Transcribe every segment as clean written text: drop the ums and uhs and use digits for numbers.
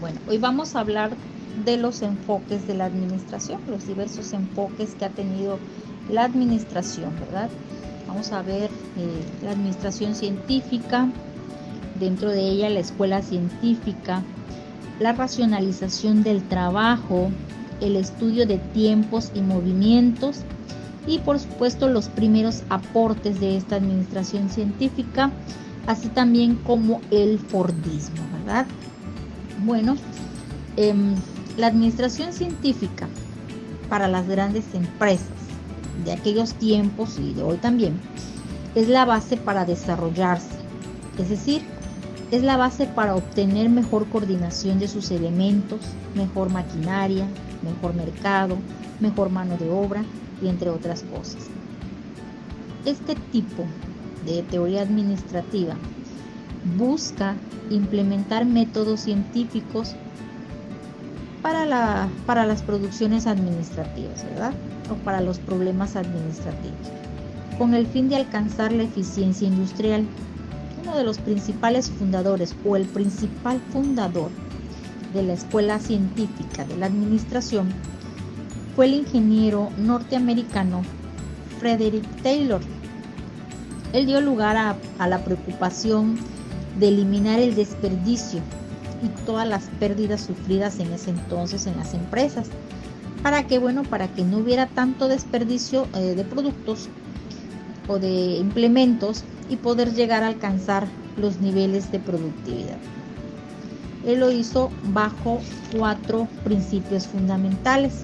Bueno, hoy vamos a hablar de los enfoques de la administración, los diversos enfoques que ha tenido la administración, ¿verdad? Vamos a ver la administración científica, dentro de ella la escuela científica, la racionalización del trabajo, el estudio de tiempos y movimientos y por supuesto los primeros aportes de esta administración científica, así también como el Fordismo, ¿verdad? Bueno, la administración científica para las grandes empresas de aquellos tiempos y de hoy también es la base para desarrollarse, es decir, es la base para obtener mejor coordinación de sus elementos, mejor maquinaria, mejor mercado, mejor mano de obra y entre otras cosas. Este tipo de teoría administrativa busca implementar métodos científicos para las producciones administrativas, ¿verdad? O para los problemas administrativos, con el fin de alcanzar la eficiencia industrial. Uno de los principales fundadores o el principal fundador de la escuela científica de la administración fue el ingeniero norteamericano Frederick Taylor. Él dio lugar a la preocupación de eliminar el desperdicio y todas las pérdidas sufridas en ese entonces en las empresas. ¿Para qué? Bueno, para que no hubiera tanto desperdicio de productos o de implementos y poder llegar a alcanzar los niveles de productividad. Él lo hizo bajo 4 principios fundamentales,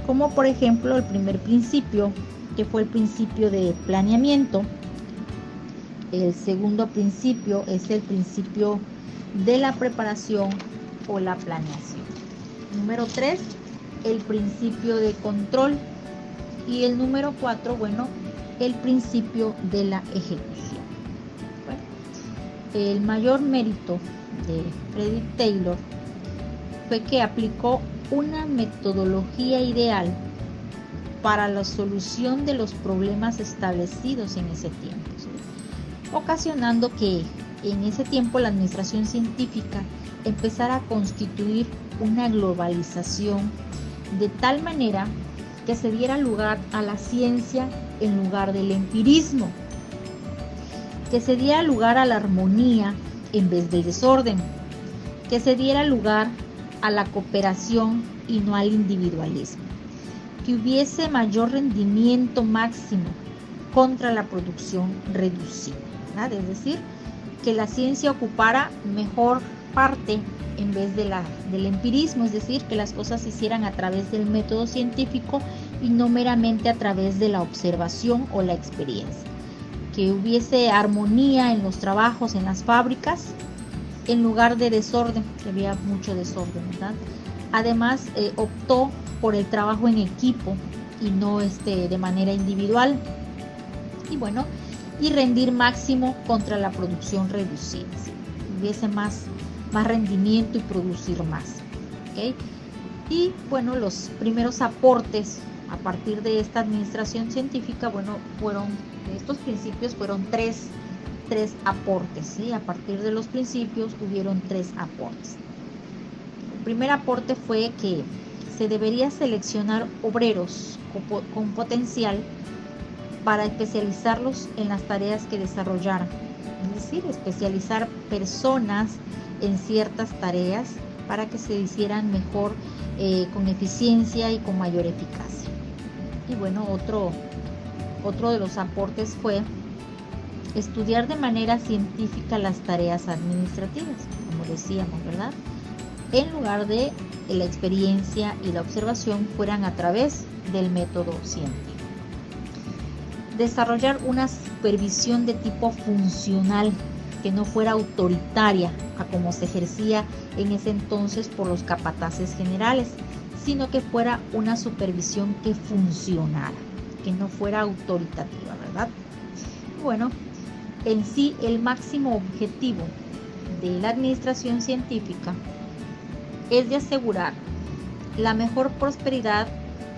como por ejemplo el primer principio, que fue el principio de planeamiento. El segundo principio es el principio de la preparación o la planeación. Número 3, el principio de control. Y el número 4, bueno, el principio de la ejecución. Bueno, el mayor mérito de Frederick Taylor fue que aplicó una metodología ideal para la solución de los problemas establecidos en ese tiempo, ¿sí? Ocasionando que en ese tiempo la administración científica empezara a constituir una globalización de tal manera que se diera lugar a la ciencia en lugar del empirismo, que se diera lugar a la armonía en vez del desorden, que se diera lugar a la cooperación y no al individualismo, que hubiese mayor rendimiento máximo contra la producción reducida, ¿verdad? Es decir, que la ciencia ocupara mejor parte en vez del empirismo, es decir, que las cosas se hicieran a través del método científico y no meramente a través de la observación o la experiencia, que hubiese armonía en los trabajos, en las fábricas, en lugar de desorden, que había mucho desorden, ¿verdad? Además, optó por el trabajo en equipo y no de manera individual, y bueno, y rendir máximo contra la producción reducida, ¿sí? Hubiese más rendimiento y producir más, ¿okay? Y bueno, los primeros aportes a partir de esta administración científica, bueno, estos principios fueron tres aportes, ¿sí? A partir de los principios hubieron 3 aportes. El primer aporte fue que se debería seleccionar obreros con potencial para especializarlos en las tareas que desarrollaran, es decir, especializar personas en ciertas tareas para que se hicieran mejor, con eficiencia y con mayor eficacia. Y bueno, otro de los aportes fue estudiar de manera científica las tareas administrativas, como decíamos, ¿verdad? En lugar de la experiencia y la observación fueran a través del método científico. Desarrollar una supervisión de tipo funcional que no fuera autoritaria a como se ejercía en ese entonces por los capataces generales, sino que fuera una supervisión que funcionara, que no fuera autoritativa, ¿verdad? Bueno, en sí el máximo objetivo de la administración científica es de asegurar la mejor prosperidad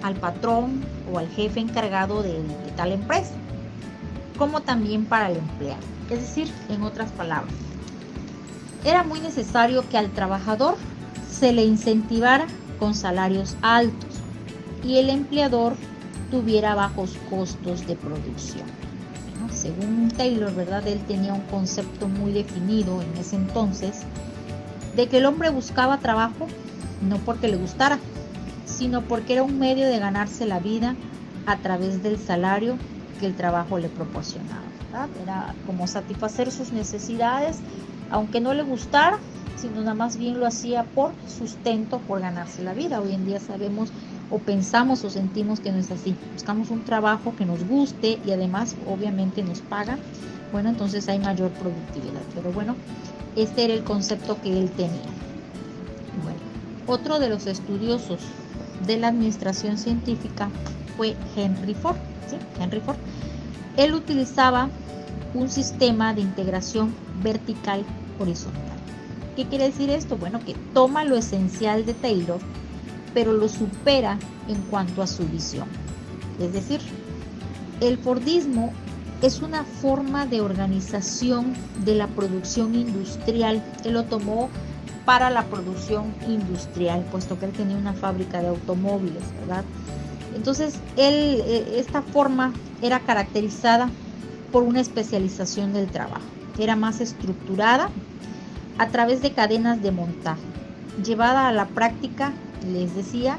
al patrón o al jefe encargado de tal empresa, como también para el empleado. Es decir, en otras palabras, era muy necesario que al trabajador se le incentivara con salarios altos y el empleador tuviera bajos costos de producción. ¿No? Según Taylor, ¿verdad? Él tenía un concepto muy definido en ese entonces de que el hombre buscaba trabajo no porque le gustara, sino porque era un medio de ganarse la vida a través del salario que el trabajo le proporcionaba, ¿verdad? Era como satisfacer sus necesidades, aunque no le gustara, sino nada más bien lo hacía por sustento, por ganarse la vida. Hoy en día sabemos o pensamos o sentimos que no es así. Buscamos un trabajo que nos guste y además obviamente nos paga. Bueno, entonces hay mayor productividad. Pero bueno, este era el concepto que él tenía. Bueno, otro de los estudiosos de la administración científica fue Henry Ford. ¿Sí? Henry Ford. Él utilizaba un sistema de integración vertical horizontal. ¿Qué quiere decir esto? Bueno, que toma lo esencial de Taylor, pero lo supera en cuanto a su visión. Es decir, el Fordismo es una forma de organización de la producción industrial. Él lo tomó para la producción industrial, puesto que él tenía una fábrica de automóviles, ¿verdad? Entonces, esta forma era caracterizada por una especialización del trabajo. Era más estructurada a través de cadenas de montaje, llevada a la práctica, les decía,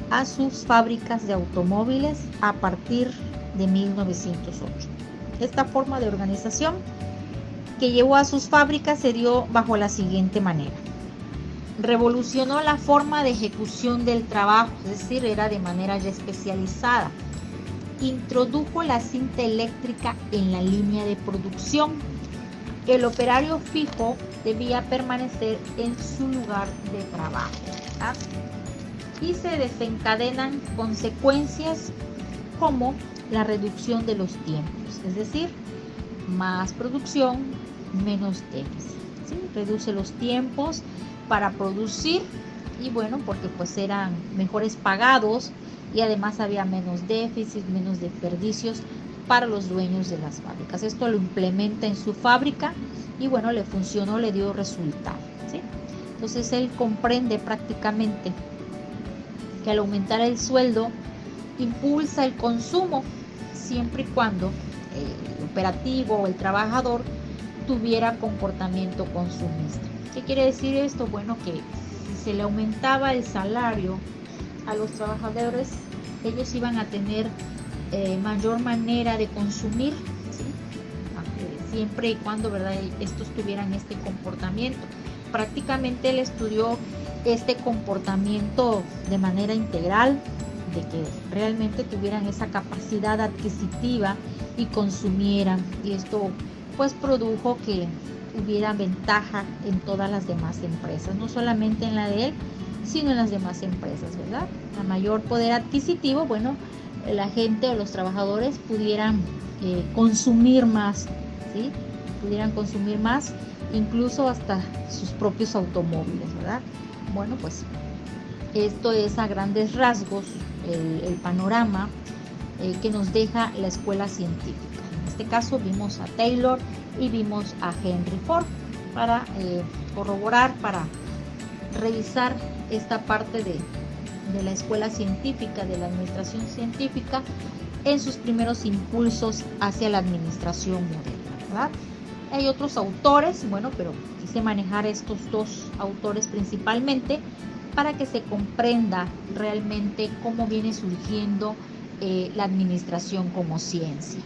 a sus fábricas de automóviles a partir de 1908. Esta forma de organización que llevó a sus fábricas se dio bajo la siguiente manera. Revolucionó la forma de ejecución del trabajo, es decir, era de manera ya especializada. Introdujo la cinta eléctrica en la línea de producción. El operario fijo debía permanecer en su lugar de trabajo, ¿verdad? Y se desencadenan consecuencias como la reducción de los tiempos, es decir, más producción, menos déficit, ¿sí? Reduce los tiempos para producir y bueno, porque pues eran mejores pagados y además había menos déficit, menos desperdicios para los dueños de las fábricas. Esto lo implementa en su fábrica y bueno, le funcionó, le dio resultado, ¿sí? Entonces él comprende prácticamente que al aumentar el sueldo impulsa el consumo siempre y cuando el operativo o el trabajador tuviera comportamiento consumista. ¿Qué quiere decir esto? Bueno, que si se le aumentaba el salario a los trabajadores, ellos iban a tener mayor manera de consumir, ¿sí? Siempre y cuando, ¿verdad?, estos tuvieran este comportamiento. Prácticamente él estudió este comportamiento de manera integral, de que realmente tuvieran esa capacidad adquisitiva y consumieran, y esto pues produjo que hubiera ventaja en todas las demás empresas, no solamente en la de él, sino en las demás empresas, ¿verdad? A mayor poder adquisitivo, bueno, la gente o los trabajadores pudieran consumir más, ¿sí? Pudieran consumir más, incluso hasta sus propios automóviles, ¿verdad? Bueno, pues esto es a grandes rasgos el panorama que nos deja la escuela científica. En este caso vimos a Taylor y vimos a Henry Ford para corroborar, para revisar esta parte de la escuela científica, de la administración científica, en sus primeros impulsos hacia la administración moderna, ¿verdad? Hay otros autores, bueno, pero quise manejar estos dos autores principalmente para que se comprenda realmente cómo viene surgiendo la administración como ciencia.